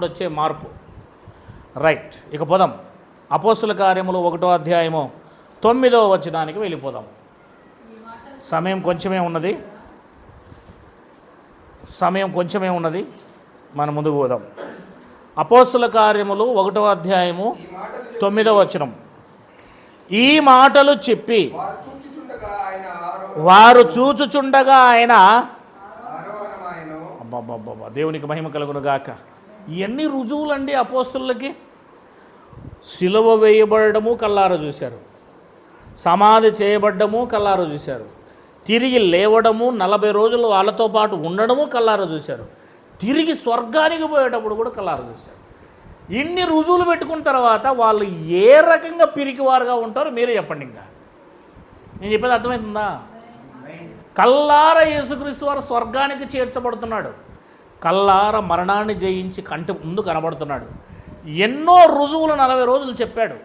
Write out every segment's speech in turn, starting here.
వచ్చే మార్పు. రైట్, ఇక పోదాం. అపోస్తుల కార్యములు 1వ అధ్యాయము 9వ వచనానికి వెళ్ళిపోదాం. సమయం కొంచెమే ఉన్నది, మనం ముందుకు పోదాం. అపోస్తుల కార్యములు 1వ అధ్యాయము 9వ వచనం. ఈ మాటలు చెప్పి వారు చూచుచుండగా ఆయన అబ్బా దేవునికి మహిమ కలుగును గాక. ఇవన్నీ రుజువులండి అపోస్తులకి. సిలువ వేయబడము కల్లారా చూశారు, సమాధి చేయబడ్డము కల్లారా చూశారు, తిరిగి లేవడము 40 రోజులు వాళ్ళతో పాటు ఉండడము కల్లారా చూశారు, తిరిగి స్వర్గానికి పోయేటప్పుడు కూడా కల్లారా చూశారు. ఇన్ని రుజువులు పెట్టుకున్న తర్వాత వాళ్ళు ఏ రకంగా పిరికివారుగా ఉంటారో మీరే చెప్పండి. ఇంకా నేను చెప్పేది అర్థమవుతుందా? కల్లారా యేసుక్రీస్తు వారు స్వర్గానికి చేర్చబడుతున్నాడు, కల్లారా మరణాన్ని జయించి కంటి ముందు కనబడుతున్నాడు. ఎన్నో రుజువులు 40 రోజులు చెప్పాడు.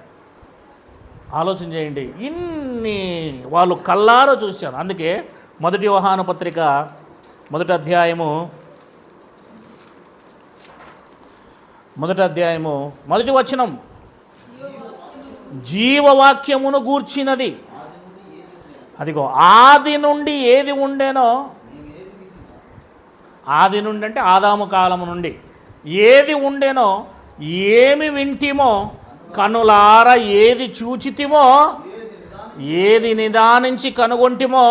ఆలోచన చేయండి, ఇన్ని వాళ్ళు కల్లారా చూశారు. అందుకే 1 యోహాను పత్రిక 1వ అధ్యాయము 1వ వచనం, జీవవాక్యమును గూర్చినది. అదిగో ఆది నుండి ఏది ఉండేనో, ఆది నుండి అంటే ఆదాము కాలము నుండి ఏది ఉండేనో, ఏమి వింటిమో, కనులార ఏది చూచితిమో, ఏది నిదానించి కనుగొంటిమో,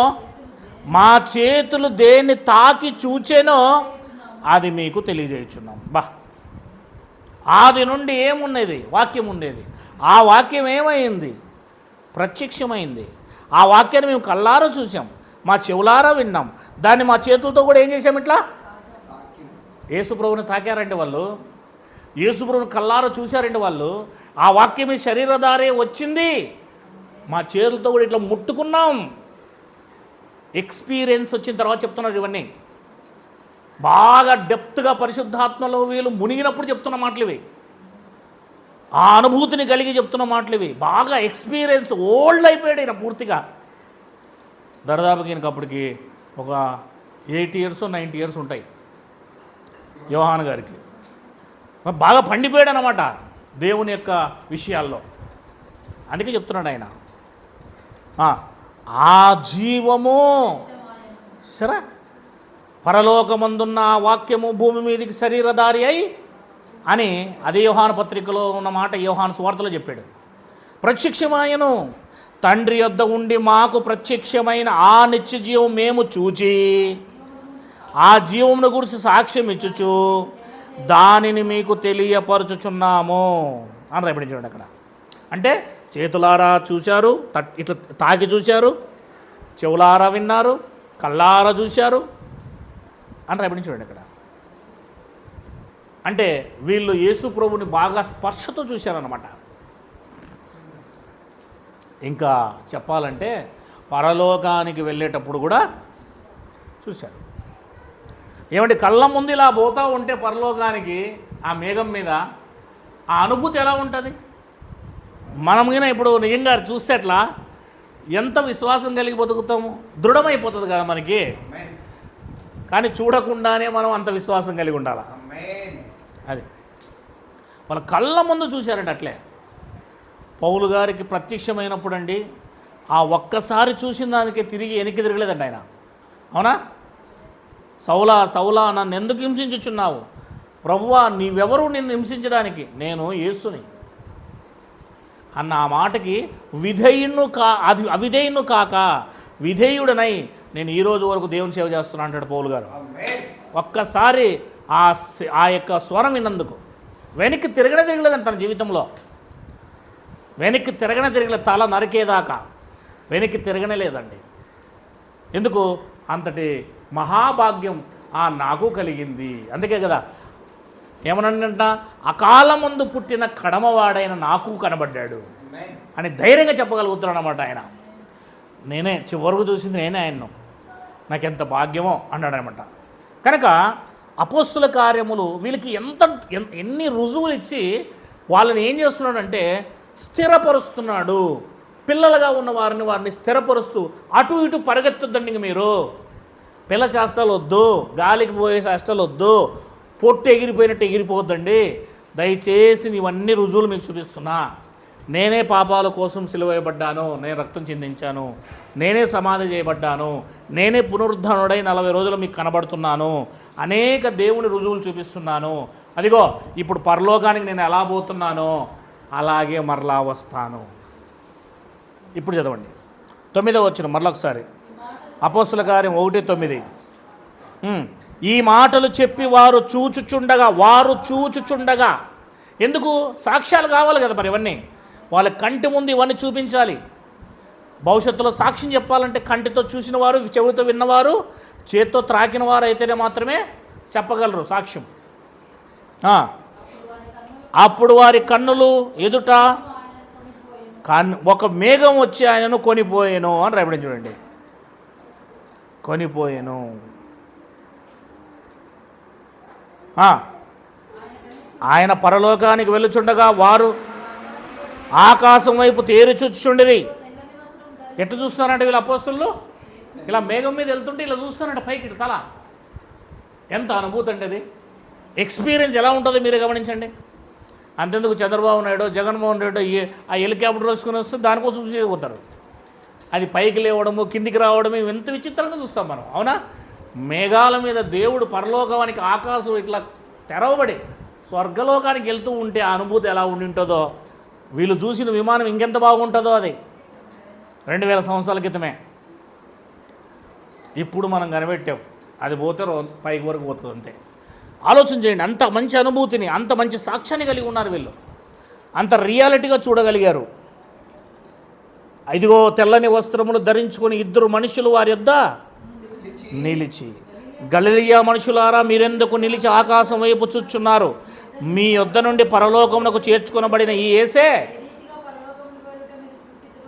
మా చేతులు దేన్ని తాకి చూచెనో అది మీకు తెలియజేయుచున్నాం. ఆది నుండి ఏమున్నది? వాక్యం ఉండేది. ఆ వాక్యం ఏమైంది? ప్రత్యక్షమైంది. ఆ వాక్యాన్ని మేము కళ్ళారా చూసాం, మా చెవులారా విన్నాం, దాన్ని మా చేతులతో కూడా ఏం చేసాం? ఇట్లా యేసుప్రభుని తాకారండి వాళ్ళు, యేసుప్రభుని కళ్ళారా చూశారండి వాళ్ళు. ఆ వాక్యమే శరీరధారే వచ్చింది, మా చేతులతో కూడా ఇట్లా ముట్టుకున్నాం. ఎక్స్పీరియన్స్ వచ్చిన తర్వాత చెప్తున్నారు ఇవన్నీ. బాగా డెప్త్గా పరిశుద్ధాత్మలో వీళ్ళు మునిగినప్పుడు చెప్తున్న మాటలు ఇవి, ఆ అనుభూతిని కలిగి చెప్తున్న మాటలు ఇవి. బాగా ఎక్స్పీరియన్స్, ఓల్డ్ అయిపోయాడు ఈయన పూర్తిగా. దరిదాపుకి ఈయనకప్పటికి ఒక 8 years 90 years ఉంటాయి యోహాను గారికి. బాగా పండిపోయాడు అన్నమాట దేవుని యొక్క విషయాల్లో. అందుకే చెప్తున్నాడు ఆయన, ఆ జీవము సరే పరలోకమందున్న ఆ వాక్యము భూమి మీదకి శరీరధారి అయి అని అదే యోహాను పత్రికలో ఉన్న మాట యోహాను సువార్తలో చెప్పాడు. ప్రత్యక్షమాయను, తండ్రి యొద్ద ఉండి మాకు ప్రత్యక్షమైన ఆ నిత్య జీవం మేము చూచి ఆ జీవమును గురించి సాక్ష్యం ఇచ్చుచు దానిని మీకు తెలియపరచుచున్నాము అని రాయబడించాడు అక్కడ. అంటే చేతులారా చూశారు, ఇట్లా తాకి చూశారు, చెవులారా విన్నారు, కళ్ళారా చూశారు అని రాయబడించాడు అక్కడ. అంటే వీళ్ళు యేసు ప్రభుని బాగా స్పర్శతో చూశారన్నమాట. ఇంకా చెప్పాలంటే పరలోకానికి వెళ్ళేటప్పుడు కూడా చూశారు. ఏమంటే కళ్ళ ముందు ఇలా పోతూ ఉంటే పరలోకానికి ఆ మేఘం మీద ఆ అనుభూతి ఎలా ఉంటుంది? మనం కూడా ఇప్పుడు నిజంగా చూస్తే అట్లా ఎంత విశ్వాసం కలిగి బతుకుతాము, దృఢమైపోతుంది కదా మనకి. కానీ చూడకుండానే మనం అంత విశ్వాసం కలిగి ఉండాలి. అది వాళ్ళ కళ్ళ ముందు చూశారండి. అట్లే పౌలు గారికి ప్రత్యక్షమైనప్పుడు అండి, ఆ ఒక్కసారి చూసిన దానికే తిరిగి వెనక్కి తిరగలేదండి ఆయన. అవునా? సౌలా సౌలా నన్ను ఎందుకు హింసించుచున్నావు? ప్రభువా నీవెవరు నిన్ను హింసించడానికి? నేను యేసుని అన్న ఆ మాటకి అవిధేయును కాక విధేయుడనై నేను ఈరోజు వరకు దేవుని సేవ చేస్తున్నా అంటాడు పౌలు గారు. ఒక్కసారి ఆ యొక్క స్వరం విన్నందుకు వెనక్కి తిరగలేదండి తన జీవితంలో. వెనక్కి తిరగలేదు, తల నరికేదాకా వెనక్కి తిరగనే లేదండి. ఎందుకు? అంతటి మహాభాగ్యం నాకు కలిగింది. అందుకే కదా ఏమనంట, అకాలం ముందు పుట్టిన కడమవాడైన నాకు కనబడ్డాడు అని ధైర్యంగా చెప్పగలుగుతున్నాడు అన్నమాట ఆయన. నేనే చివరకు చూసింది నేనే ఆయన్ను, నాకెంత భాగ్యమో అన్నాడు అనమాట. కనుక అపోస్తుల కార్యములు వీళ్ళకి ఎన్ని రుజువులు ఇచ్చి వాళ్ళని ఏం చేస్తున్నాడంటే స్థిరపరుస్తున్నాడు. పిల్లలుగా ఉన్న వారిని స్థిరపరుస్తూ అటు ఇటు పరిగెత్తొద్దండి. మీరు పిల్ల చేష్టలు వద్దు, గాలికి పోయే చేష్టలు వద్దు, పొట్టు ఎగిరిపోయినట్టు ఎగిరిపోద్దండి. దయచేసి ఇవన్నీ రుజువులు మీకు చూపిస్తున్నా. నేనే పాపాల కోసం సిలువేయబడ్డాను, నేను రక్తం చిందించాను, నేనే సమాధి చేయబడ్డాను, నేనే పునరుద్ధరణుడై 40 రోజులు మీకు కనబడుతున్నాను, అనేక దేవుని రుజువులు చూపిస్తున్నాను. అదిగో ఇప్పుడు పరలోకానికి నేను ఎలా పోతున్నానో అలాగే మరలా వస్తాను. ఇప్పుడు చదవండి 9వ వచనం మరొకసారి. అపోస్తుల కార్యం 1:9. ఈ మాటలు చెప్పి వారు చూచుచుండగా ఎందుకు? సాక్ష్యాలు కావాలి కదా మరి. ఇవన్నీ వాళ్ళ కంటి ముందు ఇవన్నీ చూపించాలి. భవిష్యత్తులో సాక్ష్యం చెప్పాలంటే కంటితో చూసిన వారు, చెవితో విన్నవారు, చేత్తో త్రాకిన వారు అయితేనే మాత్రమే చెప్పగలరు సాక్ష్యం. అప్పుడు వారి కన్నులు ఎదుట ఒక మేఘం వచ్చి ఆయనను కొనిపోయాను అని రాయబడి చూడండి. కొనిపోయాను. ఆయన పరలోకానికి వెళ్ళుచుండగా వారు ఆకాశం వైపు తేరి చూచుచుండిరి. ఎట్లా చూస్తారంటే వీళ్ళ అపోస్తలులు ఇలా మేఘం మీద వెళ్తుంటే ఇలా చూస్తారంట పైకి తల. ఎంత అనుభూతి అంటే అది. ఎక్స్పీరియన్స్ ఎలా ఉంటుందో మీరే గమనించండి. అంతెందుకు చంద్రబాబు నాయుడు, జగన్మోహన్ రెడ్డి ఆ హెలికాప్టర్ వేసుకుని వస్తే దానికోసం చూసేపోతారు. అది పైకి లేవడము, కిందికి రావడము, ఎంత విచిత్రంగా చూస్తాం మనం. అవునా? మేఘాల మీద దేవుడు పరలోకానికి ఆకాశం ఇట్లా తెరవబడి స్వర్గలోకానికి వెళ్తూ ఉంటే ఆ అనుభూతి ఎలా ఉండి ఉంటుందో, వీళ్ళు చూసిన విమానం ఇంకెంత బాగుంటుందో. అది 2000 సంవత్సరాల క్రితమే. ఇప్పుడు మనం కనిపెట్టాం. అది పోతే పైకి వరకు పోతుంది అంతే. ఆలోచన చేయండి. అంత మంచి అనుభూతిని, అంత మంచి సాక్ష్యాన్ని కలిగి ఉన్నారు వీళ్ళు. అంత రియాలిటీగా చూడగలిగారు. ఇదిగో తెల్లని వస్త్రములు ధరించుకొని 2 మనుషులు వారి యొద్ద నిలిచి, గలిలయ మనుషులారా మీరెందుకు నిలిచి ఆకాశం వైపు చూచున్నారు? మీ యొద్ద నుండి పరలోకమునకు చేర్చుకొనబడిన ఈ యేసే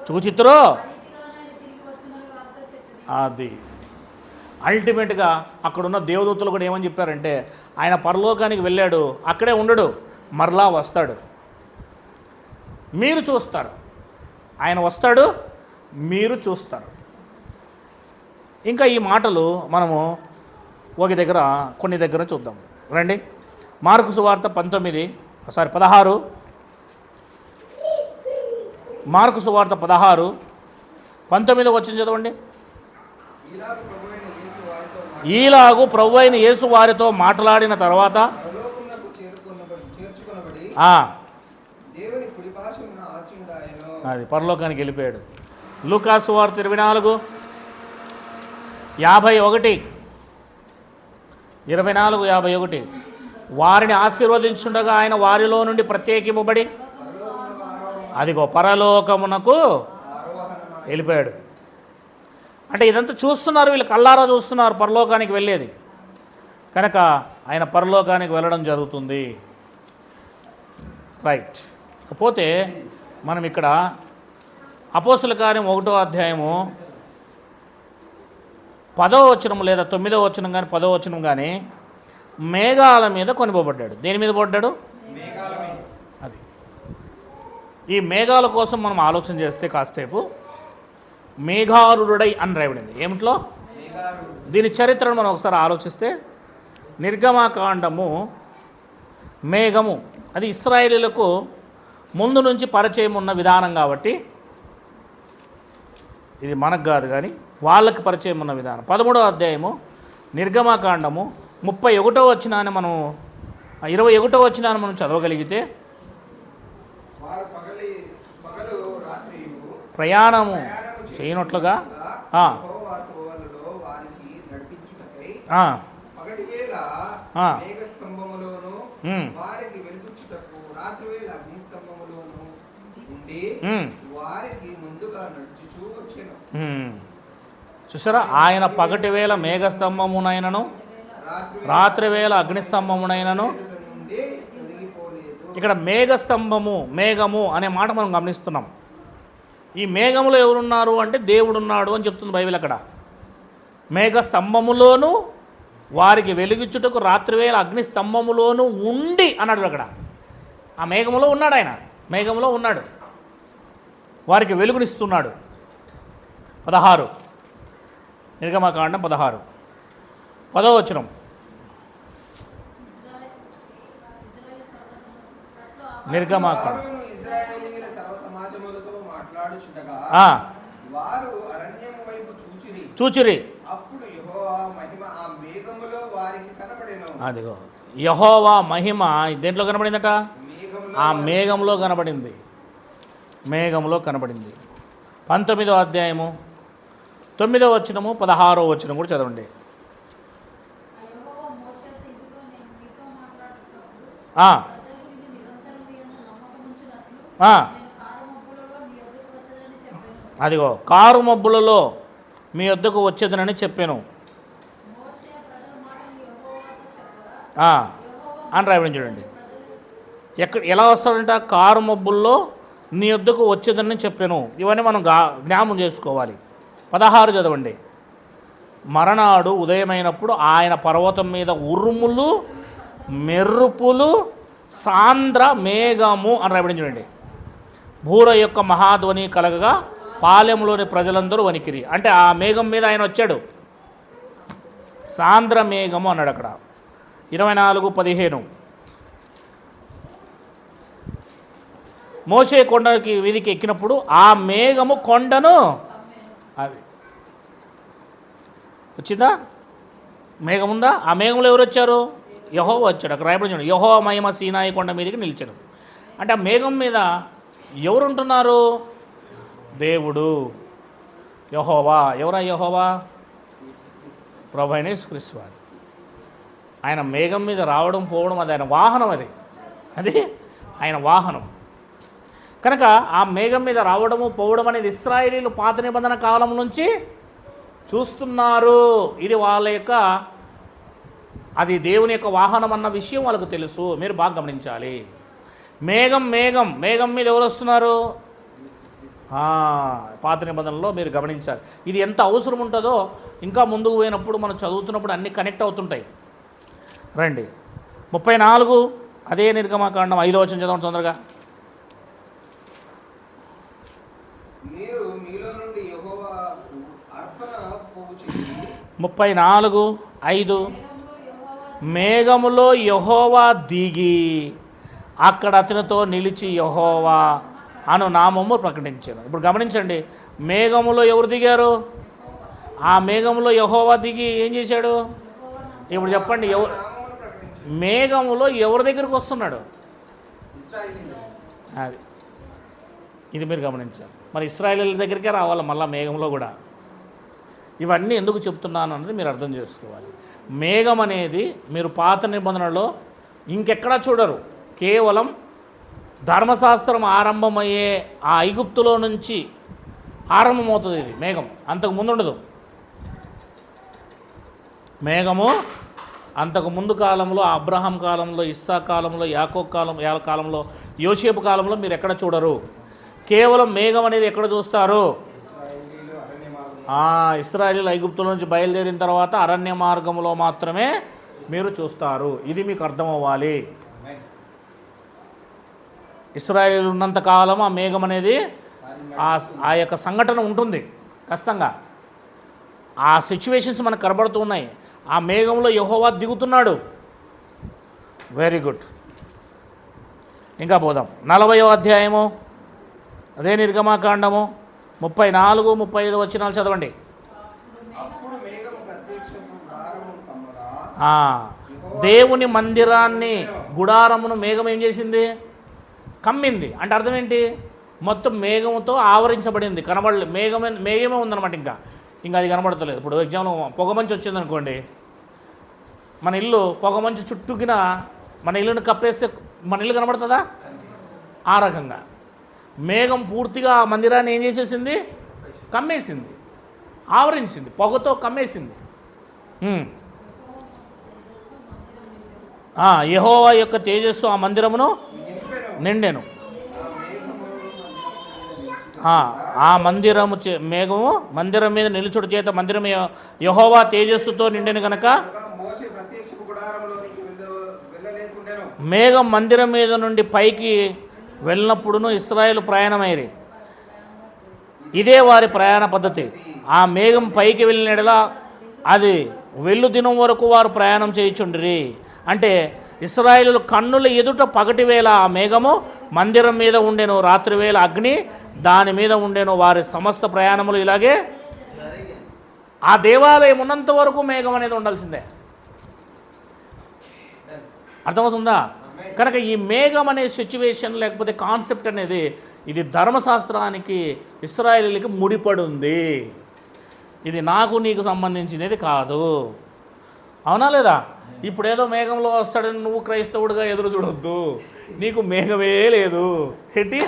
చూచిత్రో. అది అల్టిమేట్గా అక్కడున్న దేవదూతలు కూడా ఏమని చెప్పారంటే, ఆయన పరలోకానికి వెళ్ళాడు, అక్కడే ఉండడు, మరలా వస్తాడు, మీరు చూస్తారు. ఆయన వస్తాడు, మీరు చూస్తారు. ఇంకా ఈ మాటలు మనము కొన్ని దగ్గర చూద్దాం రండి. మార్కు సువార్త 16. మార్కు సువార్త 16, 19 వచ్చిన చదవండి. ఈలాగు ప్రభువైన యేసు వారితో మాట్లాడిన తర్వాత అది పరలోకానికి వెళ్ళిపోయాడు. లూకా సువార్త 24, 51. వారిని ఆశీర్వదించుండగా ఆయన వారిలో నుండి ప్రత్యేకింపబడి అదిగో పరలోకమునకు వెళ్ళిపోయాడు. అంటే ఇదంతా చూస్తున్నారు వీళ్ళు, కళ్ళారా చూస్తున్నారు పరలోకానికి వెళ్ళేది. కనుక ఆయన పరలోకానికి వెళ్ళడం జరుగుతుంది. రైట్. ఇకపోతే మనం ఇక్కడ అపోస్తుల కార్యం 1వ అధ్యాయము 10వ వచనం లేదా 9వ వచనం కానీ 10వ వచనం కానీ మేఘాల మీద కొనిపోబడ్డాడు. దేని మీద పడ్డాడు? అది. ఈ మేఘాల కోసం మనం ఆలోచన చేస్తే కాసేపు మేఘారుడై అని రాయబడింది. ఏమిట్లో? దీని చరిత్రను మనం ఒకసారి ఆలోచిస్తే, నిర్గమకాండము మేఘము అది ఇశ్రాయేలీయులకు ముందు నుంచి పరిచయం ఉన్న విధానం కాబట్టి, ఇది మనకు కాదు కానీ వాళ్ళకి పరిచయం ఉన్న విధానం. 13వ అధ్యాయము నిర్గమకాండము 31వ వచనాన్ని మనం 21వ వచనాన్ని మనం చదవగలిగితే, ప్రయాణము చేయనట్లుగా చూసారా? ఆయన పగటి వేళ మేఘస్తంభమునైనను రాత్రివేళ అగ్నిస్తంభమునైనను. ఇక్కడ మేఘము అనే మాట మనం గమనిస్తున్నాం. ఈ మేఘములో ఎవరున్నారు అంటే దేవుడున్నాడు అని చెప్తుంది బైబిల్. అక్కడ మేఘస్తంభములోను వారికి వెలుగిచ్చుటకు రాత్రివేళ అగ్నిస్తంభములోను ఉండి అన్నాడు. అక్కడ ఆ మేఘములో ఉన్నాడు, ఆయన మేఘములో ఉన్నాడు, వారికి వెలుగునిస్తున్నాడు. 16 నిర్గమకాండం 16, 10వ వచనం. నిర్గమాకాండం. ఇశ్రాయేలీయుల సర్వ సమాజములతో మాట్లాడుచుండగా వారు అరణ్యము వైపు చూచిరి. అప్పుడు యెహోవా మహిమ ఆ మేఘములో వారికి కనబడెను. అదిగో యెహోవా మహిమ దేంట్లో కనబడిందట? ఆ మేఘంలో కనబడింది. మేఘంలో కనబడింది. 19వ అధ్యాయము 9వ వచనము 16వ వచనం కూడా చదవండి. అదిగో కారు మబ్బులలో మీ వద్దకు వచ్చేదనని చెప్పాను అని రాయడం చూడండి. ఎలా వస్తాడంట? కారు మబ్బుల్లో నీ వద్దకు వచ్చేదని చెప్పాను. ఇవన్నీ మనం జ్ఞాపకం చేసుకోవాలి. 16 చదవండి. మరనాడు ఉదయమైనప్పుడు ఆయన పర్వతం మీద ఉరుములు, మెరుపులు, సాంద్ర మేఘము అని రాయడం చూడండి. బూర యొక్క మహాధ్వని కలగగా పాలెంలోని ప్రజలందరూ వణికిరి. అంటే ఆ మేఘం మీద ఆయన వచ్చాడు. సాంద్ర మేఘము అన్నాడు అక్కడ. 24:15 మోషే కొండకి వీధికి ఎక్కినప్పుడు ఆ మేఘము కొండను అది వచ్చిందా? మేఘం ఉందా? ఆ మేఘంలో ఎవరు వచ్చారు? యెహోవా వచ్చాడు. అక్కడ రాయబడి చూడండి. యెహోవా మహిమ సీనాయి కొండ మీదకి నిలిచాడు. అంటే ఆ మేఘం మీద ఎవరు ఉంటున్నారు? దేవుడు, యెహోవా. ఎవరా యెహోవా? ప్రభువైన యేసుక్రీస్తు వారు. ఆయన మేఘం మీద రావడం పోవడం అది ఆయన వాహనం. అది ఆయన వాహనం. కనుక ఆ మేఘం మీద రావడము పోవడం అనేది ఇశ్రాయేలీయులు పాత నిబంధన కాలం నుంచి చూస్తున్నారు. ఇది వాళ్ళ యొక్క అది దేవుని యొక్క వాహనం అన్న విషయం వాళ్ళకు తెలుసు. మీరు బాగా గమనించాలి. మేఘం మేఘం మేఘం మీద ఎవరు వస్తున్నారు? పాత నిబంధనలో మీరు గమనించాలి. ఇది ఎంత అవసరం ఉంటుందో ఇంకా ముందుకు పోయినప్పుడు మనం చదువుతున్నప్పుడు అన్నీ కనెక్ట్ అవుతుంటాయి. రండి 34 అదే నిర్గమకాండం 5వ వచనం చదవండి తొందరగా. 34:5 మేఘములో యెహోవా దిగి అక్కడ అతనితో నిలిచి యెహోవా అను నామము ప్రకటించాను. ఇప్పుడు గమనించండి, మేఘములో ఎవరు దిగారు? ఆ మేఘములో యెహోవా దిగి ఏం చేశాడు? ఇప్పుడు చెప్పండి, ఎవరు మేఘములో ఎవరి దగ్గరికి వస్తున్నాడు? అది ఇది మీరు గమనించాలి. మరి ఇశ్రాయేలీయుల దగ్గరికే రావాలి మళ్ళీ మేఘంలో కూడా. ఇవన్నీ ఎందుకు చెప్తున్నాను అన్నది మీరు అర్థం చేసుకోవాలి. మేఘం అనేది మీరు పాత నిబంధనలో ఇంకెక్కడా చూడరు. కేవలం ధర్మశాస్త్రం ఆరంభమయ్యే ఆ ఐగుప్తులో నుంచి ఆరంభమవుతుంది ఇది మేఘం. అంతకు ముందు ఉండదు మేఘము. అంతకు ముందు కాలంలో అబ్రహాం కాలంలో, ఇస్సాకు కాలంలో, యాకోబు కాలంలో, యోసేపు కాలంలో మీరు ఎక్కడ చూడరు. కేవలం మేఘం అనేది ఎక్కడ చూస్తారు? ఇశ్రాయేలీయులు ఐగుప్తుల నుంచి బయలుదేరిన తర్వాత అరణ్య మార్గంలో మాత్రమే మీరు చూస్తారు. ఇది మీకు అర్థం అవ్వాలి. ఇశ్రాయేలీయులు ఉన్నంత కాలం ఆ మేఘం అనేది ఆ యొక్క సంఘటన ఉంటుంది ఖచ్చితంగా. ఆ సిచ్యువేషన్స్ మనకు కనబడుతూ ఉన్నాయి. ఆ మేఘంలో యెహోవా దిగుతున్నాడు. Very good. ఇంకా పోదాం. 40వ అధ్యాయము అదే నిర్గమాకాండము 34-35 వచనాలు చదవండి. దేవుని మందిరాన్ని, గుడారమును మేఘం ఏం చేసింది? కమ్మింది. అంటే అర్థం ఏంటి? మొత్తం మేఘంతో ఆవరించబడింది. కనబడలేదు. మేఘమే ఉందన్నమాట. ఇంకా అది కనబడతలేదు. ఇప్పుడు ఎగ్జాంపుల్ పొగమంచు వచ్చిందనుకోండి, మన ఇల్లు పొగమంచు చుట్టూకిన మన ఇల్లుని కప్పేస్తే మన ఇల్లు కనబడుతుందా? ఆ రకంగా మేఘం పూర్తిగా మందిరాన్ని ఏం చేసేసింది? కమ్మేసింది, ఆవరించింది, పొగతో కమ్మేసింది. యెహోవా యొక్క తేజస్సు ఆ మందిరమును నిండెను. ఆ మందిరము మేఘము మందిరం మీద నిలుచుడు చేత మందిరం యెహోవా తేజస్సుతో నిండెను కనుక మేఘం మందిరం మీద నుండి పైకి వెళ్ళినప్పుడును ఇశ్రాయేలు ప్రయాణమైరి. ఇదే వారి ప్రయాణ పద్ధతి. ఆ మేఘం పైకి వెళ్ళినలా అది వెళ్ళు దినం వరకు వారు ప్రయాణం చేయుచుండిరి. అంటే ఇశ్రాయేలు కన్నుల ఎదుట పగటివేళ ఆ మేఘము మందిరం మీద ఉండెను, రాత్రివేళ అగ్ని దాని మీద ఉండెను. వారి సమస్త ప్రయాణములు ఇలాగే ఆ దేవాలయం ఉన్నంత వరకు మేఘం అనేది ఉండాల్సిందే. అర్థమవుతుందా? కనుక ఈ మేఘం అనే సిచ్యువేషన్ లేకపోతే కాన్సెప్ట్ అనేది ఇది ధర్మశాస్త్రానికి ఇశ్రాయేలీలకి ముడిపడి ఉంది. ఇది నాకు నీకు సంబంధించినది కాదు. అవునా లేదా? ఇప్పుడు ఏదో మేఘంలో వస్తాడని నువ్వు క్రైస్తవుడిగా ఎదురు చూడొద్దు. నీకు మేఘమే లేదు. ఏంటి?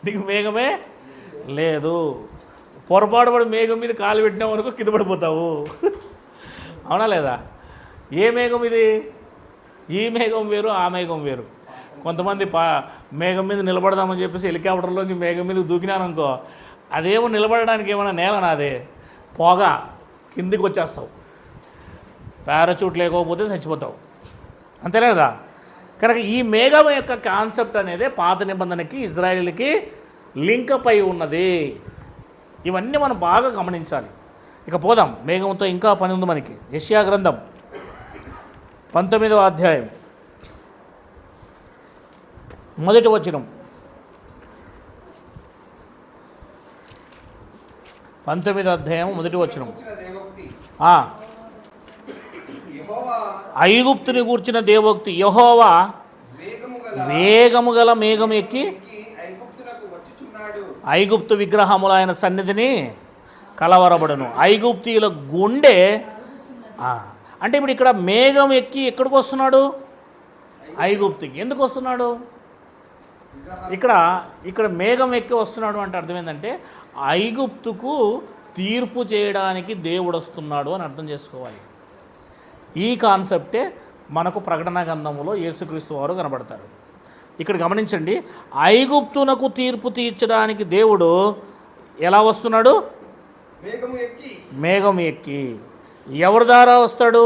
నీకు మేఘమే లేదు. పొరపాటు పడి మేఘం మీద కాలు పెట్టినావు అనుకో కింద పడిపోతావు. అవునా లేదా? ఏ మేఘం ఇది? ఈ మేఘం వేరు, ఆ మేఘం వేరు. కొంతమంది మేఘం మీద నిలబడదామని చెప్పేసి హెలికాప్టర్లోంచి మేఘం మీద దూకినాననుకో, అదేమో నిలబడడానికి ఏమైనా నేల నాదే, పొగ, కిందికి వచ్చేస్తావు. పారాచూట్ లేకపోతే చచ్చిపోతావు. అంతేలే కదా? కనుక ఈ మేఘం యొక్క కాన్సెప్ట్ అనేది పాత నిబంధనకి ఇజ్రాయేలీలకి లింకప్ అయి ఉన్నది. ఇవన్నీ మనం బాగా గమనించాలి. ఇక పోదాం, మేఘంతో ఇంకా పని ఉంది మనకి. యెషయా గ్రంథం 19వ అధ్యాయం 1వ వచనం. 19వ అధ్యాయం 1వ వచనం. ఐగుప్తుని గూర్చిన దేవోక్తి. యెహోవా వేగము గల మేఘం ఎక్కి ఐగుప్తు విగ్రహముల ఆయన సన్నిధిని కలవరబడును. ఐగుప్తీయుల గుండె అంటే ఇప్పుడు ఇక్కడ మేఘం ఎక్కి ఎక్కడికి వస్తున్నాడు? ఐగుప్తుకి. ఎందుకు వస్తున్నాడు? ఇక్కడ మేఘం ఎక్కి వస్తున్నాడు అంటే అర్థం ఏంటంటే ఐగుప్తుకు తీర్పు చేయడానికి దేవుడు వస్తున్నాడు అని అర్థం చేసుకోవాలి. ఈ కాన్సెప్టే మనకు ప్రకటన గ్రంథములో యేసుక్రీస్తు వారు కనబడతారు. ఇక్కడ గమనించండి, ఐగుప్తునకు తీర్పు తీర్చడానికి దేవుడు ఎలా వస్తున్నాడు? మేఘం ఎక్కి. ఎవరి ద్వారా వస్తాడు?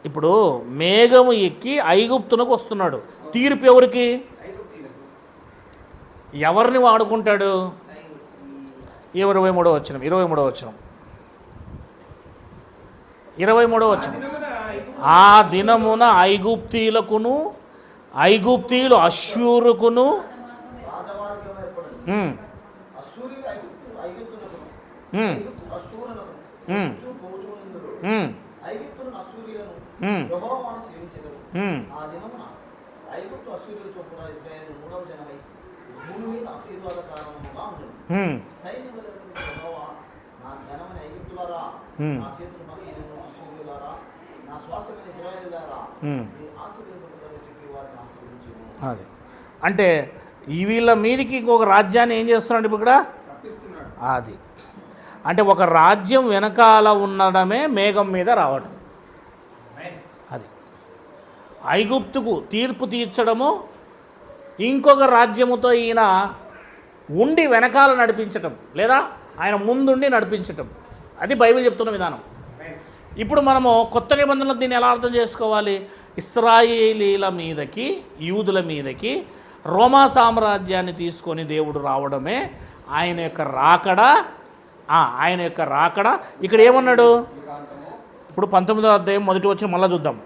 ఇప్పుడు మేఘము ఎక్కి ఐగుప్తునకు వస్తున్నాడు. తీర్పు ఎవరికి? ఎవరిని వాడుకుంటాడు? 23వ వచనం. 23వ వచనం. ఆ దినమున ఐగుప్తీయులకును ఐగుప్తీయులు అశ్షూరుకును అది అంటే వీళ్ళ మీదికి ఇంకొక రాజ్యాన్ని ఏం చేస్తున్నాడు ఇప్పుడు ఇక్కడ? అది అంటే ఒక రాజ్యం వెనకాల ఉండడమే మేఘం మీద రావడం. అది ఐగుప్తుకు తీర్పు తీర్చడము, ఇంకొక రాజ్యముతో ఈయన ఉండి వెనకాల నడిపించటం, లేదా ఆయన ముందుండి నడిపించటం. అది బైబిల్ చెప్తున్న విధానం. ఇప్పుడు మనము కొత్త నిబంధనలు దీన్ని ఎలా అర్థం చేసుకోవాలి? ఇశ్రాయేలీల మీదకి, యూదుల మీదకి రోమా సామ్రాజ్యాన్ని తీసుకొని దేవుడు రావడమే ఆయన యొక్క రాకడ. ఆయన యొక్క రాకడ ఇక్కడ ఏమన్నాడు? ఇప్పుడు 19వ అధ్యాయం 1వ వచనం మళ్ళీ చూద్దాం.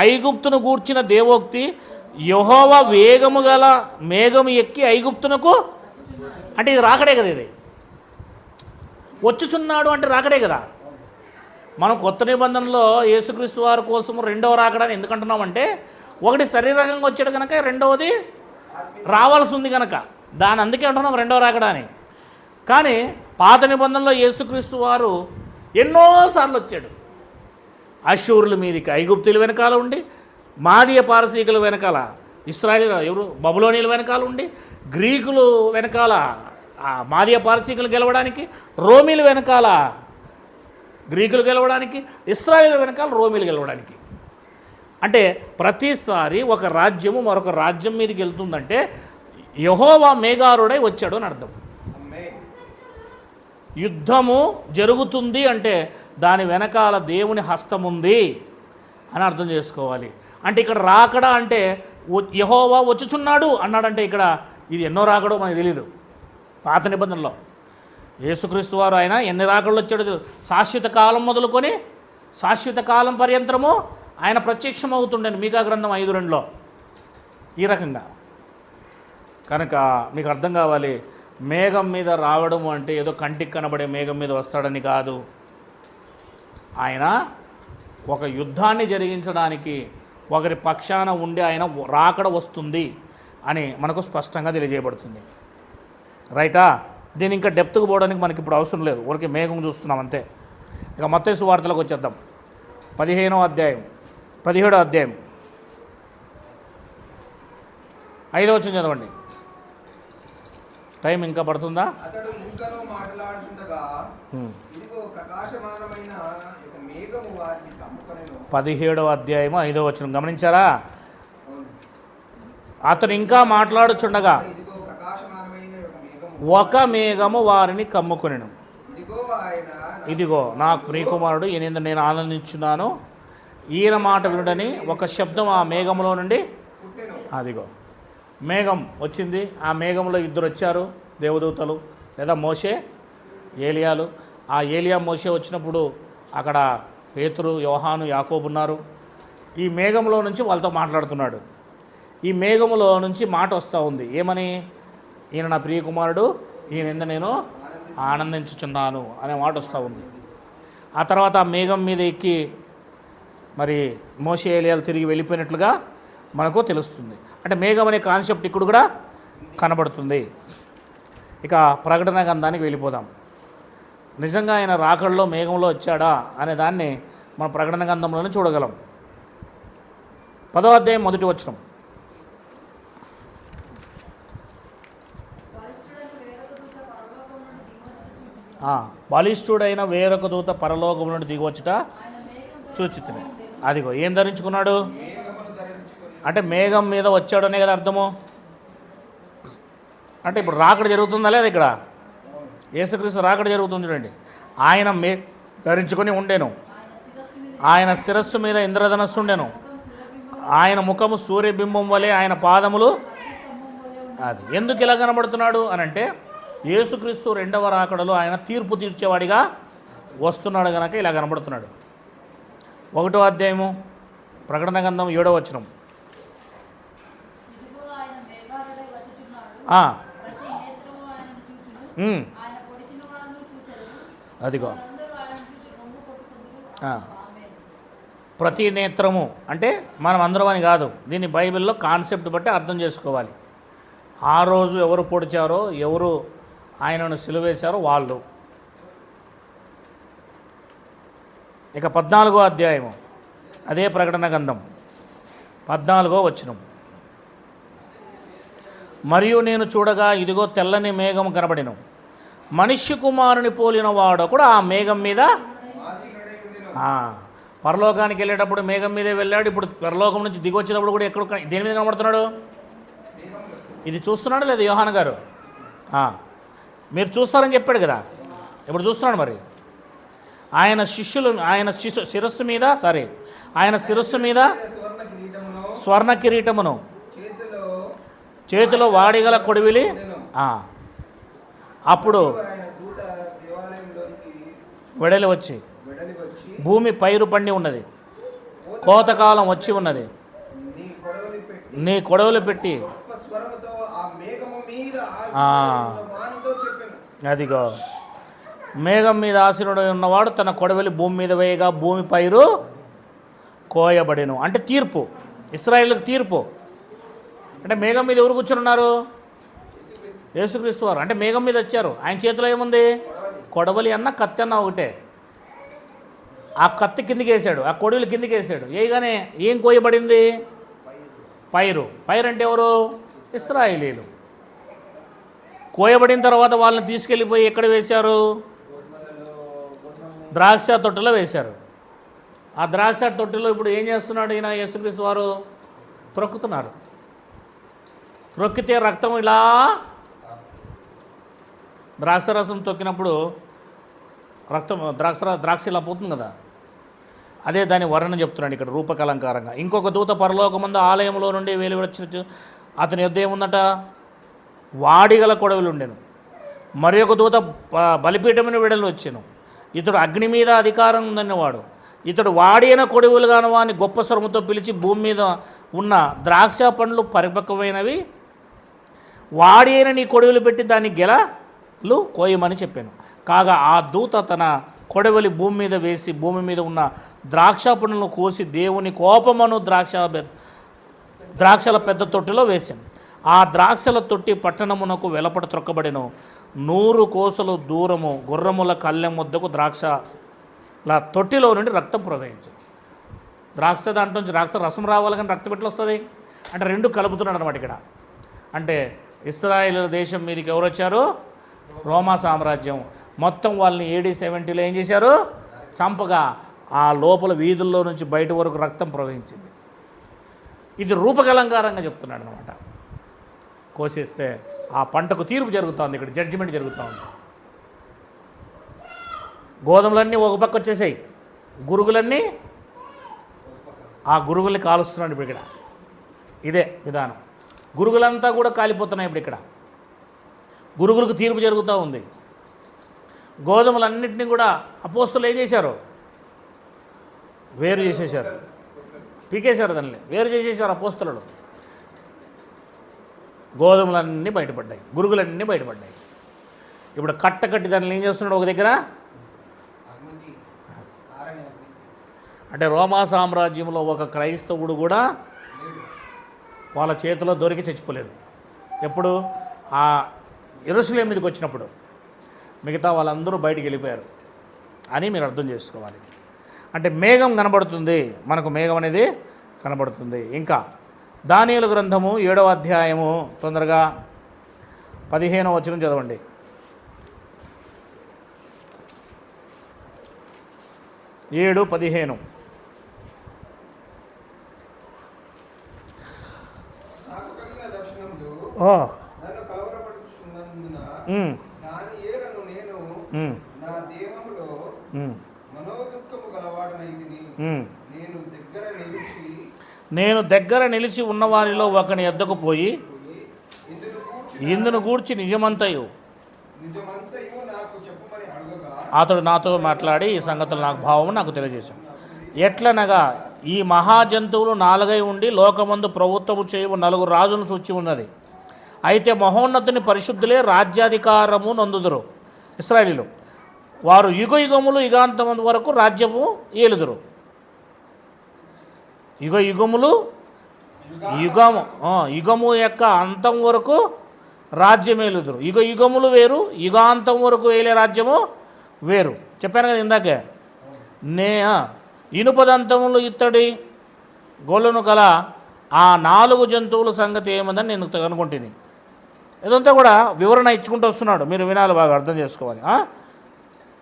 ఐగుప్తును గూర్చిన దేవోక్తి. యెహోవా వేగము గల మేఘము ఎక్కి ఐగుప్తునకు, అంటే ఇది రాకడే కదా. ఇది వచ్చుచున్నాడు అంటే రాకడే కదా. మనం కొత్త నిబంధనలో యేసుక్రీస్తు వారి కోసం రెండవ రాకడాన్ని ఎందుకంటున్నామంటే, ఒకటి శరీరకంగా వచ్చాడు కనుక, రెండవది రావాల్సి ఉంది కనుక, దాని అందుకే అంటున్నాం రెండవ రాకడాని. కానీ పాత నిబంధనలో యేసుక్రీస్తు వారు ఎన్నోసార్లు వచ్చాడు. అశ్షూరుల మీదకి ఐగుప్తుల వెనకాల ఉండి, మాదీయ పారసీకుల వెనకాల ఇశ్రాయేలు ఎవరు బబులోనీల వెనకాల ఉండి, గ్రీకులు వెనకాల మాదీయ పారసీకులు గెలవడానికి, రోమీలు వెనకాల గ్రీకులు గెలవడానికి, ఇశ్రాయేలు వెనకాల రోమీలు గెలవడానికి. అంటే ప్రతిసారి ఒక రాజ్యము మరొక రాజ్యం మీదకి వెళ్తుందంటే యెహోవా మేఘారుడై వచ్చాడు అని అర్థం. యుద్ధము జరుగుతుంది అంటే దాని వెనకాల దేవుని హస్తం ఉంది అని అర్థం చేసుకోవాలి. అంటే ఇక్కడ రాకడా అంటే యెహోవా వచ్చుచున్నాడు అన్నాడంటే ఇక్కడ ఇది ఎన్నో రాకడో మనకు తెలియదు. పాత నిబంధనలో యేసుక్రీస్తు వారు ఆయన ఎన్ని రాకడలు వచ్చాడు? శాశ్వత కాలం మొదలుకొని శాశ్వత కాలం పర్యంతరము ఆయన ప్రత్యక్షమవుతుండేను మీకా గ్రంథం 5:2లో ఈ రకంగా. కనుక మీకు అర్థం కావాలి, మేఘం మీద రావడం అంటే ఏదో కంటికి కనబడే మేఘం మీద వస్తాడని కాదు. ఆయన ఒక యుద్ధాన్ని జరిగించడానికి ఒకరి పక్షాన ఉండి ఆయన రాకడ వస్తుంది అని మనకు స్పష్టంగా తెలియజేయబడుతుంది. రైటా? దీని ఇంకా డెప్త్కు పోవడానికి మనకి ఇప్పుడు అవసరం లేదు, ఊరికి మేఘం చూస్తున్నాం అంతే. ఇక మత్తయి సువార్తలకు వచ్చేద్దాం. 17వ అధ్యాయం 17వ అధ్యాయం 5వ వచనం చదవండి. టైం ఇంకా పడుతుందా? అతడు ఇంకనూ మాట్లాడుచుండగా ఇదిగో ప్రకాశమానమైన ఒక మేఘము వారిని కమ్ముకొనెను. 17వ అధ్యాయము 5వ వచనం గమనించారా? అతను ఇంకా మాట్లాడుచుండగా ఇదిగో ప్రకాశమానమైన ఒక మేఘము వారిని కమ్ముకొనెను. ఇదిగో నా ప్రియకుమారుడు ఈయన నేను ఆనందించున్నాను, ఈయన మాట వినుడని ఒక శబ్దం ఆ మేఘంలో నుండి. అదిగో మేఘం వచ్చింది, ఆ మేఘంలో ఇద్దరు వచ్చారు దేవదూతలు, లేదా మోషే ఏలియాలు. ఆ ఏలియా మోషే వచ్చినప్పుడు అక్కడ పేతురు, యోహాను, యాకోబు ఉన్నారు. ఈ మేఘంలో నుంచి వాళ్ళతో మాట్లాడుతున్నాడు. ఈ మేఘంలో నుంచి మాట వస్తూ ఉంది, ఏమని? ఈయన నా ప్రియకుమారుడు, ఈయన నేను ఆనందించుచున్నాను అనే మాట వస్తూ ఉంది. ఆ తర్వాత ఆ మేఘం మీద ఎక్కి మరి మోషే ఏలియాలు తిరిగి వెళ్ళిపోయినట్లుగా మనకు తెలుస్తుంది. అంటే మేఘం అనే కాన్సెప్ట్ ఇక్కడ కూడా కనబడుతుంది. ఇక ప్రకటన గ్రంథానికి వెళ్ళిపోదాం. నిజంగా ఆయన రాకడలో మేఘంలో వచ్చాడా అనే దాన్ని మన ప్రకటన గ్రంథంలోనే చూడగలం. 10వ అధ్యాయం 1వ వచనం. బలిష్ఠుడైన వేరొక దూత పరలోకం నుండి దిగవచ్చుట చూచితిని. అదిగో ఏం ధరించుకున్నాడు అంటే మేఘం మీద వచ్చాడనే కదా అర్థము. అంటే ఇప్పుడు రాకడ జరుగుతుందా లేదా? ఇక్కడ యేసుక్రీస్తు రాకడ జరుగుతుంది చూడండి. ఆయన ధరించుకొని ఉండేను, ఆయన శిరస్సు మీద ఇంద్రధనస్సు ఉండెను, ఆయన ముఖము సూర్యబింబం వలె, ఆయన పాదములు. అది ఎందుకు ఇలా కనబడుతున్నాడు అనంటే యేసుక్రీస్తు రెండవ రాకడలో ఆయన తీర్పు తీర్చేవాడిగా వస్తున్నాడు కనుక ఇలా కనబడుతున్నాడు. 1వ అధ్యాయము ప్రకటన గ్రంథం 7వ వచనం. అదిగో ప్రతి నేత్రము అంటే మనం అందరం అని కాదు, దీన్ని బైబిల్లో కాన్సెప్ట్ బట్టి అర్థం చేసుకోవాలి. ఆ రోజు ఎవరు పొడిచారో, ఎవరు ఆయనను సిలువేశారో వాళ్ళు. ఇక 14వ అధ్యాయము అదే ప్రకటన గ్రంథం 14వ వచనం. మరియు నేను చూడగా ఇదిగో తెల్లని మేఘం కనబడెను, మనుష్య కుమారుని పోలిన వాడు కూడా ఆ మేఘం మీద. పరలోకానికి వెళ్ళేటప్పుడు మేఘం మీదే వెళ్ళాడు. ఇప్పుడు పరలోకం నుంచి దిగొచ్చినప్పుడు కూడా ఎక్కడ దేని మీద కనబడుతున్నాడు? ఇది చూస్తున్నాడు లేదా యోహాను గారు? మీరు చూస్తారని చెప్పాడు కదా, ఇప్పుడు చూస్తున్నాడు. మరి ఆయన శిష్యులు ఆయన శిరస్సు మీద ఆయన శిరస్సు మీద స్వర్ణ కిరీటమును, చేతిలో వాడిగల కొడివిలి. అప్పుడు వెడలి వచ్చి భూమి పైరు పండి ఉన్నది, కోతకాలం వచ్చి ఉన్నది, నీ కొడవలు పెట్టి. అదిగో మేఘం మీద ఆసీనుడై ఉన్నవాడు తన కొడవలి భూమి మీద వేయగా భూమి పైరు కోయబడెను. అంటే తీర్పు, ఇశ్రాయేలుకు తీర్పు. అంటే మేఘం మీద ఎవరు కూర్చొని ఉన్నారు? యేసుక్రీస్తు వారు. అంటే మేఘం మీద వచ్చారు. ఆయన చేతిలో ఏముంది? కొడవలి అన్న కత్తి అన్న ఒకటే. ఆ కత్తి కిందికి వేసాడు, ఆ కొడవలి కిందికి వేసాడు. వేయగానే ఏం కోయబడింది? పైరు. పైరు అంటే ఎవరు? ఇశ్రాయేలీలు. కోయబడిన తర్వాత వాళ్ళని తీసుకెళ్ళిపోయి ఎక్కడ వేశారు? ద్రాక్ష తొట్టెలో వేశారు. ఆ ద్రాక్ష తొట్టెలో ఇప్పుడు ఏం చేస్తున్నాడు ఈయన యేసుక్రీస్తు వారు? త్రొక్కుతున్నారు. త్రొక్కితే రక్తం ఇలా, ద్రాక్షరసం తొక్కినప్పుడు రక్తం ద్రాక్ష ఇలా పోతుంది కదా, అదే దాని వర్ణన చెప్తున్నాడు ఇక్కడ రూపకలంకారంగా. ఇంకొక దూత పరలోకమందు ఆలయంలో నుండి వెలువచ్చి అతని యొద్ద ఏముందట? వాడిగల కొడవలు ఉండెను. మరి ఒక దూత బలిపీఠమును విడలు వచ్చాను. ఇతడు అగ్ని మీద అధికారం ఉందన్నవాడు. ఇతడు వాడిన కొడువులుగాను వాని గొప్ప స్వరముతో పిలిచి భూమి మీద ఉన్న ద్రాక్ష పండ్లు పరిపక్వమైనవి, వాడి అయిన నీ కొడవలి పెట్టి దాని గెలలు కోయమని చెప్పాను. కాగా ఆ దూత తన కొడవలి భూమి మీద వేసి భూమి మీద ఉన్న ద్రాక్ష పండ్లను కోసి దేవుని కోపమును ద్రాక్షల పెద్ద తొట్టిలో వేశాను. ఆ ద్రాక్షల తొట్టి పట్టణమునకు వెలపట త్రొక్కబడెను. 100 కోసలు దూరము గుర్రముల కళ్ళెం వద్దకు ద్రాక్షల తొట్టిలో నుండి రక్తం ప్రవహించు. ద్రాక్ష దాంట్లో నుంచి రసం రావాలి, కానీ రక్తం ఎట్లా వస్తుంది అంటే 2 కలుపుతున్నాడు అనమాట ఇక్కడ. అంటే ఇశ్రాయేలు దేశం మీదకి ఎవరు వచ్చారు? రోమా సామ్రాజ్యం. మొత్తం వాళ్ళని AD 70లో ఏం చేశారు? చంపగా ఆ లోపల వీధుల్లో నుంచి బయట వరకు రక్తం ప్రవహించింది. ఇది రూపకలంకారంగా చెప్తున్నాడు అనమాట. కోసేస్తే ఆ పంటకు తీర్పు జరుగుతుంది, ఇక్కడ జడ్జిమెంట్ జరుగుతూ ఉంది. గోధుమలన్నీ ఒక పక్క వచ్చేసాయి, గురుగులన్నీ ఆ గురుగుల్ని కాలుస్తున్నాడు ఇప్పుడు ఇక్కడ. ఇదే విధానం. గురుగులంతా కూడా కాలిపోతున్నాయి ఇప్పుడు ఇక్కడ. గురుగులకు తీర్పు జరుగుతూ ఉంది. గోధుమలన్నింటినీ కూడా అపోస్తులు ఏం చేశారు? వేరు చేసేశారు, పీకేశారు, దాన్ని వేరు చేసేసారు అపోస్తులు. గోధుమలన్నీ బయటపడ్డాయి, గురుగులన్నీ బయటపడ్డాయి. ఇప్పుడు కట్టి దాన్ని ఏం చేస్తున్నాడు ఒక దగ్గర? అంటే రోమా సామ్రాజ్యంలో ఒక క్రైస్తవుడు కూడా వాళ్ళ చేతిలో దొరికి చచ్చిపోలేదు. ఎప్పుడు? ఆ యెరూషలేము మీదకి వచ్చినప్పుడు. మిగతా వాళ్ళందరూ బయటికి వెళ్ళిపోయారు అని మీరు అర్థం చేసుకోవాలి. అంటే మేఘం కనబడుతుంది, మనకు మేఘం అనేది కనబడుతుంది. ఇంకా దానియేలు గ్రంథము 7వ అధ్యాయము తొందరగా 15వ వచనం చదవండి. 7:15. నాకు కలిగిన దర్శనములు నన్ను కలవరపరుచుచున్నందున దానియేలును నేను నా దేహములో మనోదుఃఖము గలవాడనైతిని. నేను దగ్గర నిలిచి ఉన్నవారిలో ఒకని యొద్దకు పోయి ఇందును గూర్చి నిజమంతయు అతడు నాతో మాట్లాడి ఈ సంగతులు నాకు భావము నాకు తెలియజేశాను. ఎట్లనగా ఈ మహాజంతువులు 4 ఉండి లోకమందు ప్రభుత్వము చేయు 4 రాజులను సూచి ఉన్నది. అయితే మహోన్నతుని పరిశుద్ధులే రాజ్యాధికారము నందుదురు. ఇశ్రాయేలీయులు వారు యుగయుగములు యుగాంతము వరకు రాజ్యము ఏలుదురు. యుగయుగములు యుగము యొక్క అంతం వరకు రాజ్యం ఏలుదురు. యుగయుగములు వేరు, యుగాంతం వరకు వేలే రాజ్యము వేరు. చెప్పాను కదా ఇందాకే. ఇనుపదంతములు ఇత్తడి గొల్లును గల ఆ 4 జంతువుల సంగతి ఏముందని నేను కనుగొంటిని. ఇదంతా కూడా వివరణ ఇచ్చుకుంటూ వస్తున్నాడు, మీరు వినాలి, బాగా అర్థం చేసుకోవాలి.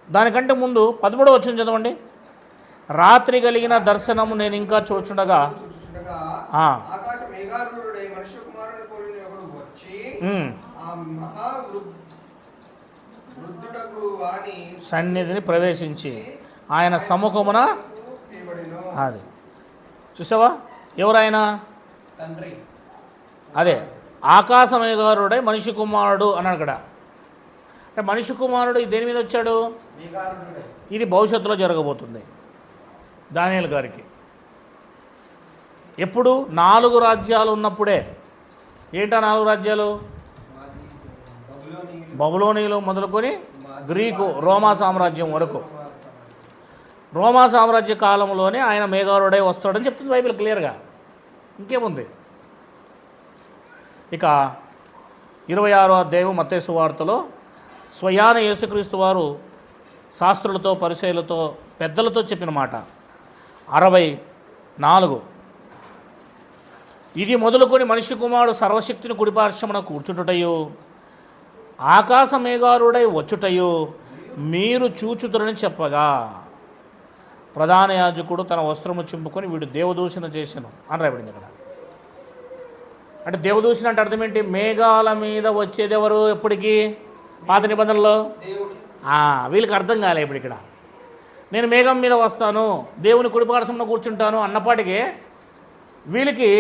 దానికంటే ముందు 13వ వచనం చదవండి. రాత్రి కలిగిన దర్శనము నేను ఇంకా చూచుండగా సన్నిధిని ప్రవేశించి ఆయన సముఖమున అది చూసావా? ఎవరైనా అదే ఆకాశమేఘారుడై మనిషి కుమారుడు అన్నాడు అక్కడ. అంటే మనిషి కుమారుడు దేని మీద వచ్చాడు? ఇది భవిష్యత్తులో జరగబోతుంది దానియేలు గారికి. ఎప్పుడు? 4 రాజ్యాలు ఉన్నప్పుడే. ఏంటా 4 రాజ్యాలు? బబులోనీయులు మొదలుకొని గ్రీకు రోమా సామ్రాజ్యం వరకు. రోమా సామ్రాజ్య కాలంలోనే ఆయన మేఘారుడై వస్తాడని చెప్తుంది బైబిల్ క్లియర్గా. ఇంకేముంది? ఇక 26వ అధ్యాయం మత్తయి సువార్తలో స్వయాన యేసుక్రీస్తు వారు శాస్త్రులతో పరిసయ్యులతో పెద్దలతో చెప్పిన మాట 64. ఇది మొదలుకొని మనిషి కుమారుడు సర్వశక్తిని కుడిపార్శ్వమున కూర్చుంటుటయు ఆకాశ మేఘారుడై వచ్చుటయు మీరు చూచుతురని చెప్పగా ప్రధాన యాజకుడు తన వస్త్రము చింపుకొని వీడు దేవదూషణ చేశాను అని రాయబడింది అక్కడ. అంటే దేవదూషణ అంటే అర్థం ఏంటి? మేఘాల మీద వచ్చేది ఎవరు? ఎప్పటికీ పాత నిబంధనలో వీళ్ళకి అర్థం కాలే. ఇప్పుడు ఇక్కడ నేను మేఘం మీద వస్తాను, దేవుని కుడిపార్శ్వమున కూర్చుంటాను అన్నపాటికే వీళ్ళకి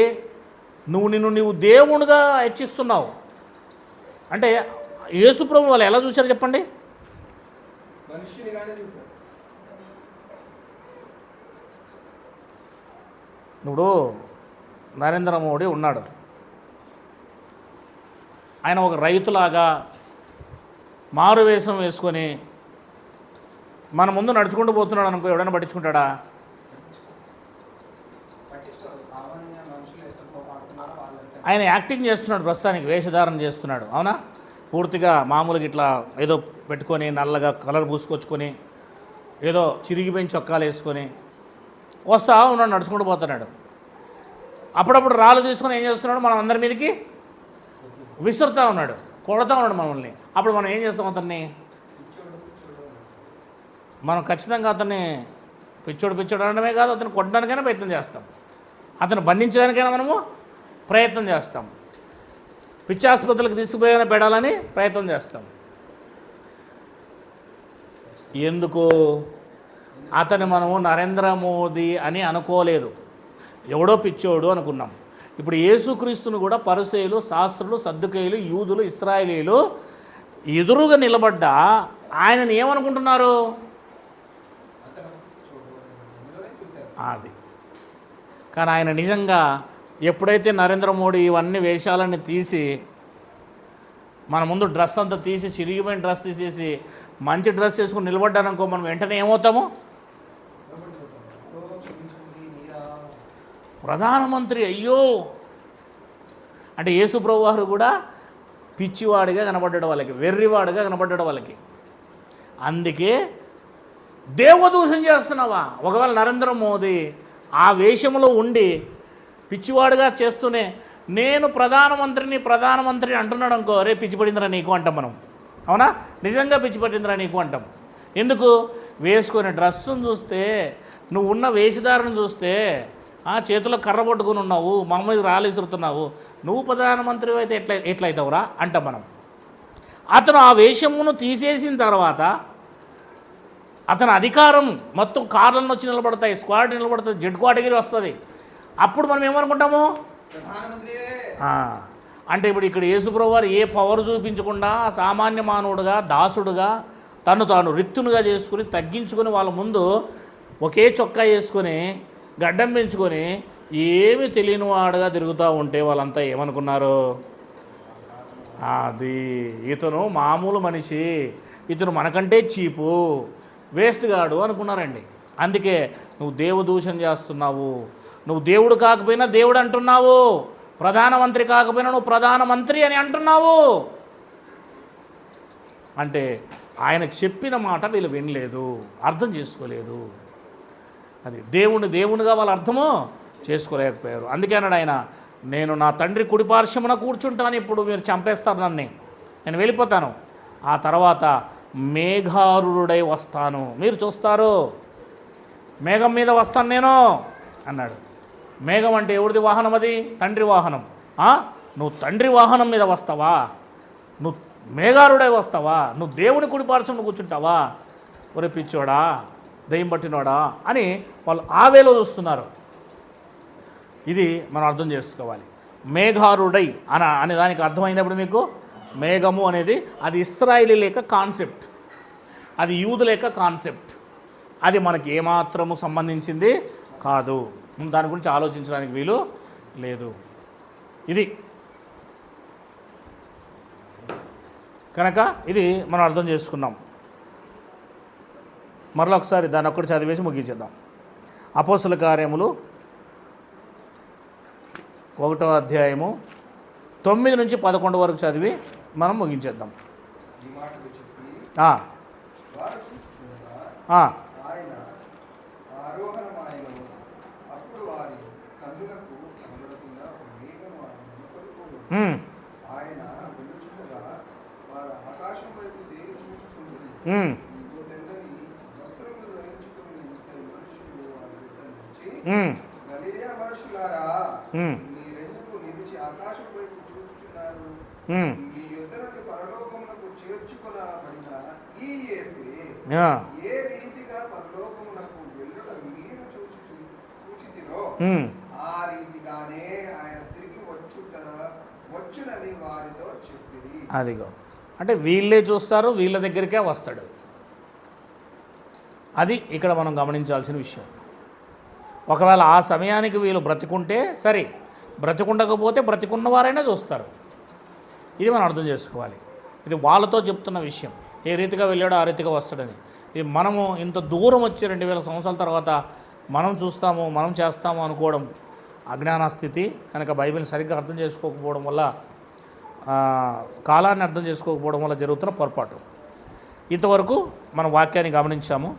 నువ్వు దేవునిగా హెచ్చిస్తున్నావు. అంటే యేసుప్రభు వాళ్ళు ఎలా చూశారు చెప్పండి? ఇప్పుడు నరేంద్ర మోడీ ఉన్నాడు, ఆయన ఒక రైతులాగా మారువేషం వేసుకొని మన ముందు నడుచుకుంటూ పోతున్నాడు అనుకో, ఎవడైనా పట్టించుకుంటాడా? ఆయన యాక్టింగ్ చేస్తున్నాడు, ప్రస్తుతానికి వేషధారణ చేస్తున్నాడు, అవునా? పూర్తిగా మామూలుగా ఇట్లా ఏదో పెట్టుకొని నల్లగా కలర్ పూసుకొచ్చుకొని ఏదో చిరిగిపోయిన చొక్కాలు వేసుకొని వస్తా ఉన్నాడు, నడుచుకుంటూ పోతున్నాడు. అప్పుడప్పుడు రాళ్ళు తీసుకొని ఏం చేస్తున్నాడు, మనం అందరి మీదకి విసురుతూ ఉన్నాడు, కొడతా ఉన్నాడు మనల్ని. అప్పుడు మనం ఏం చేస్తాం, అతన్ని మనం ఖచ్చితంగా అతన్ని పిచ్చోడు అనడమే కాదు, అతను కొట్టడానికైనా ప్రయత్నం చేస్తాం, అతను బంధించడానికైనా మనము ప్రయత్నం చేస్తాం, పిచ్చి ఆసుపత్రులకు తీసుకుపోయిన పెడాలని ప్రయత్నం చేస్తాం. ఎందుకు? అతను మనము నరేంద్ర మోదీ అని అనుకోలేదు, ఎవడో పిచ్చోడు అనుకున్నాం. ఇప్పుడు యేసుక్రీస్తును కూడా పరిసయ్యులు, శాస్త్రులు, సద్దుకయ్యులు, యూదులు, ఇశ్రాయేలీలు ఎదురుగా నిలబడ్డా ఆయనని ఏమనుకుంటున్నారు? అది. కానీ ఆయన నిజంగా ఎప్పుడైతే నరేంద్ర మోడీ ఇవన్నీ వేషాలన్నీ తీసి మన ముందు డ్రెస్ అంతా తీసి, చిరిగిపోయిన డ్రెస్ తీసేసి మంచి డ్రెస్ వేసుకుని నిలబడ్డాననుకో, మనం వెంటనే ఏమవుతాము? ప్రధానమంత్రి. అయ్యో అంటే యేసు ప్రభు వారు కూడా పిచ్చివాడిగా కనబడ్డాడు వాళ్ళకి, వెర్రివాడిగా కనబడ్డాడు వాళ్ళకి. అందుకే దేవదూషణ చేస్తున్నావా? ఒకవేళ నరేంద్ర మోదీ ఆ వేషంలో ఉండి పిచ్చివాడుగా చేస్తూనే నేను ప్రధానమంత్రి అంటున్నాడు అనుకో, రే పిచ్చి పడిందిరా నీకు అంటాం మనం, అవునా? నిజంగా పిచ్చి పట్టిందిరా నీకు అంటాం. ఎందుకు? వేసుకునే డ్రెస్సును చూస్తే, నువ్వు ఉన్న వేషధారను చూస్తే, చేతిలో కర్ర పట్టుకుని ఉన్నావు, మా మీద రాళ్ళు విసురుతున్నావు, నువ్వు ప్రధానమంత్రి అయితే ఎట్లయితావురా అంటాం మనం. అతను ఆ వేషమును తీసేసిన తర్వాత అతని అధికారం మొత్తం కార్లను వచ్చి నిలబడతాయి, స్క్వాడ్ నిలబడుతుంది, జెడ్ కేటగిరీ వస్తుంది. అప్పుడు మనం ఏమనుకుంటాము? అంటే ఇప్పుడు ఇక్కడ యేసుప్రభు వారు ఏ పవర్ చూపించకుండా సామాన్య మానవుడుగా, దాసుడుగా, తాను రిక్తునిగా చేసుకుని తగ్గించుకొని వాళ్ళ ముందు ఒకే చొక్కా వేసుకొని గడ్డం పెంచుకొని ఏమి తెలియని వాడుగా తిరుగుతూ ఉంటే వాళ్ళంతా ఏమనుకున్నారు? అది ఇతను మామూలు మనిషి, ఇతను మనకంటే చీపు, వేస్ట్ గాడు అనుకున్నారండి. అందుకే నువ్వు దేవదూషణ చేస్తున్నావు, నువ్వు దేవుడు కాకపోయినా దేవుడు అంటున్నావు, ప్రధానమంత్రి కాకపోయినా నువ్వు ప్రధానమంత్రి అని అంటున్నావు. అంటే ఆయన చెప్పిన మాట వీళ్ళు వినలేదు, అర్థం చేసుకోలేదు. అది దేవునిగా వాళ్ళు అర్థము చేసుకోలేకపోయారు. అందుకే అన్నాడు ఆయన, నేను నా తండ్రి కుడిపార్శ్వమున కూర్చుంటాను, ఇప్పుడు మీరు చంపేస్తారు నన్ను, నేను వెళ్ళిపోతాను, ఆ తర్వాత మేఘారుడై వస్తాను, మీరు చూస్తారు, మేఘం మీద వస్తాను నేను అన్నాడు. మేఘం అంటే ఎవరిది వాహనం? అది తండ్రి వాహనం. నువ్వు తండ్రి వాహనం మీద వస్తావా? నువ్వు మేఘారుడై వస్తావా? నువ్వు దేవుని కుడిపార్శ్వమున కూర్చుంటావా? ఒరే పిచ్చోడా, దయ్యం పట్టినోడా అని వాళ్ళు ఆవేలో చూస్తున్నారు. ఇది మనం అర్థం చేసుకోవాలి. మేఘారుడై అనే దానికి అర్థమైనప్పుడు మీకు మేఘము అనేది అది ఇశ్రాయేలీ లేక కాన్సెప్ట్, అది యూదు లేక కాన్సెప్ట్, అది మనకి ఏమాత్రము సంబంధించింది కాదు. దాని గురించి ఆలోచించడానికి వీలు లేదు. ఇది కనుక ఇది మనం అర్థం చేసుకున్నాం. మరలా ఒకసారి దాన్ని ఒక్కటి చదివేసి ముగించేద్దాం. అపోస్తుల కార్యములు 1వ అధ్యాయము 9 నుంచి 11 వరకు చదివి మనం ముగించేద్దాం. అదిగో అంటే వీళ్ళే చూస్తారు, వీళ్ళ దగ్గరికే వస్తాడు. అది ఇక్కడ మనం గమనించాల్సిన విషయం. ఒకవేళ ఆ సమయానికి వీళ్ళు బ్రతికుంటే సరే, బ్రతికుండకపోతే బ్రతికున్న వారైనా చూస్తారు. ఇది మనం అర్థం చేసుకోవాలి. ఇది వాళ్ళతో చెప్తున్న విషయం. ఏ రీతిగా వెళ్ళాడో ఆ రీతిగా వస్తాడని. ఇది మనము ఇంత దూరం వచ్చి 2000 సంవత్సరాల తర్వాత మనం చూస్తాము, మనం చేస్తాము అనుకోవడం అజ్ఞాన స్థితి. కనుక బైబిల్ని సరిగ్గా అర్థం చేసుకోకపోవడం వల్ల, కాలాన్ని అర్థం చేసుకోకపోవడం వల్ల జరుగుతున్న పొరపాటు. ఇంతవరకు మనం వాక్యాన్ని గమనించాము.